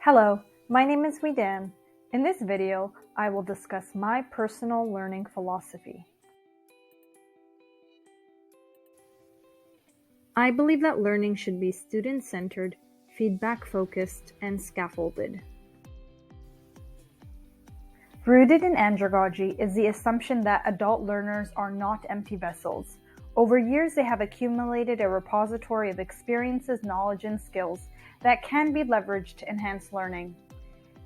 Hello, my name is Weedan. In this video, I will discuss my personal learning philosophy. I believe that learning should be student-centered, feedback-focused, and scaffolded. Rooted in andragogy is the assumption that adult learners are not empty vessels. Over years, they have accumulated a repository of experiences, knowledge, and skills that can be leveraged to enhance learning.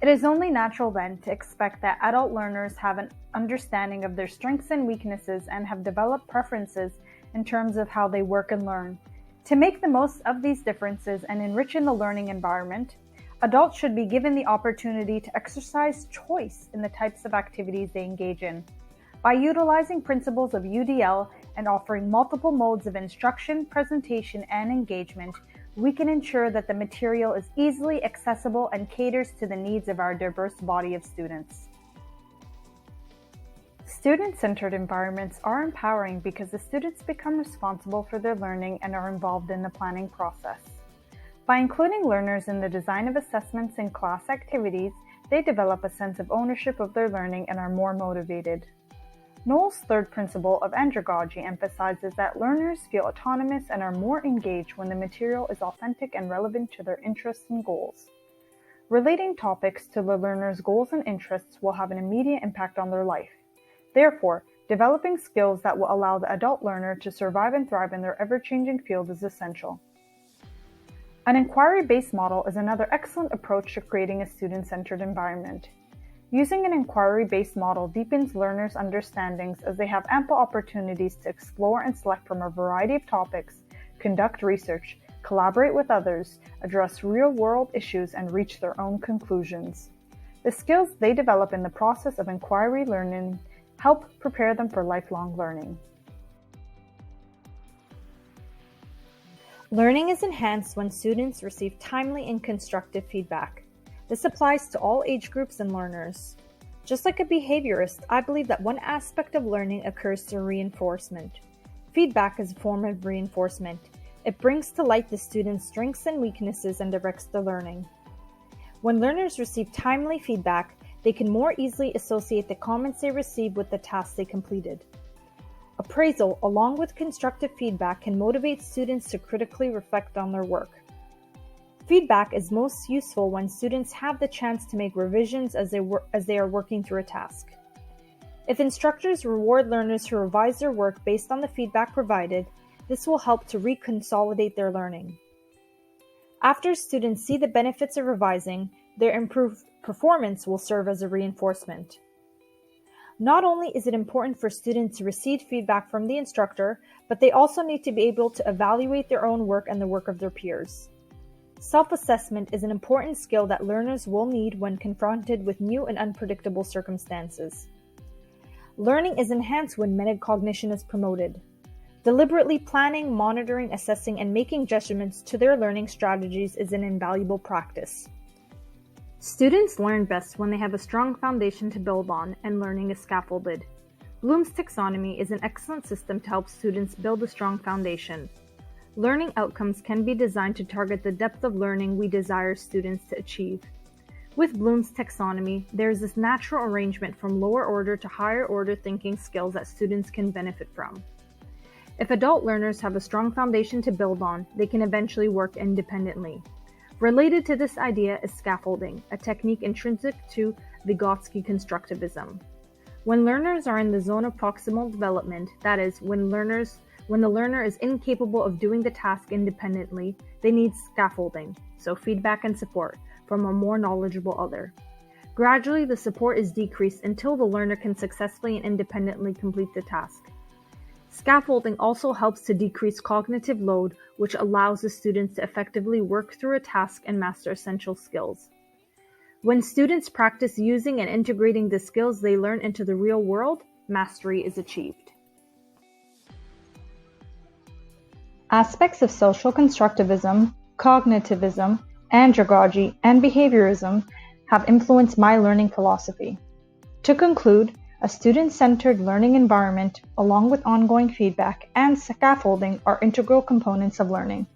It is only natural then to expect that adult learners have an understanding of their strengths and weaknesses and have developed preferences in terms of how they work and learn. To make the most of these differences and enrich in the learning environment, adults should be given the opportunity to exercise choice in the types of activities they engage in. By utilizing principles of UDL and offering multiple modes of instruction, presentation, and engagement, we can ensure that the material is easily accessible and caters to the needs of our diverse body of students. Student-centered environments are empowering because the students become responsible for their learning and are involved in the planning process. By including learners in the design of assessments and class activities, they develop a sense of ownership of their learning and are more motivated. Knoll's third principle of andragogy emphasizes that learners feel autonomous and are more engaged when the material is authentic and relevant to their interests and goals. Relating topics to the learner's goals and interests will have an immediate impact on their life. Therefore, developing skills that will allow the adult learner to survive and thrive in their ever-changing field is essential. An inquiry-based model is another excellent approach to creating a student-centered environment. Using an inquiry-based model deepens learners' understandings as they have ample opportunities to explore and select from a variety of topics, conduct research, collaborate with others, address real-world issues, and reach their own conclusions. The skills they develop in the process of inquiry learning help prepare them for lifelong learning. Learning is enhanced when students receive timely and constructive feedback. This applies to all age groups and learners. Just like a behaviorist, I believe that one aspect of learning occurs through reinforcement. Feedback is a form of reinforcement. It brings to light the student's strengths and weaknesses and directs the learning. When learners receive timely feedback, they can more easily associate the comments they receive with the tasks they completed. Appraisal, along with constructive feedback, can motivate students to critically reflect on their work. Feedback is most useful when students have the chance to make revisions as they are working through a task. If instructors reward learners who revise their work based on the feedback provided, this will help to reconsolidate their learning. After students see the benefits of revising, their improved performance will serve as a reinforcement. Not only is it important for students to receive feedback from the instructor, but they also need to be able to evaluate their own work and the work of their peers. Self-assessment is an important skill that learners will need when confronted with new and unpredictable circumstances. Learning is enhanced when metacognition is promoted. Deliberately planning, monitoring, assessing, and making judgments to their learning strategies is an invaluable practice. Students learn best when they have a strong foundation to build on and learning is scaffolded. Bloom's taxonomy is an excellent system to help students build a strong foundation. Learning outcomes can be designed to target the depth of learning we desire students to achieve. With Bloom's taxonomy, there is this natural arrangement from lower order to higher order thinking skills that students can benefit from. If adult learners have a strong foundation to build on, they can eventually work independently. Related to this idea is scaffolding, a technique intrinsic to Vygotsky constructivism. When learners are in the zone of proximal development, that is, when the learner is incapable of doing the task independently, they need scaffolding, so feedback and support, from a more knowledgeable other. Gradually, the support is decreased until the learner can successfully and independently complete the task. Scaffolding also helps to decrease cognitive load, which allows the students to effectively work through a task and master essential skills. When students practice using and integrating the skills they learn into the real world, mastery is achieved. Aspects of social constructivism, cognitivism, andragogy, and behaviorism have influenced my learning philosophy. To conclude, a student-centered learning environment, along with ongoing feedback and scaffolding, are integral components of learning.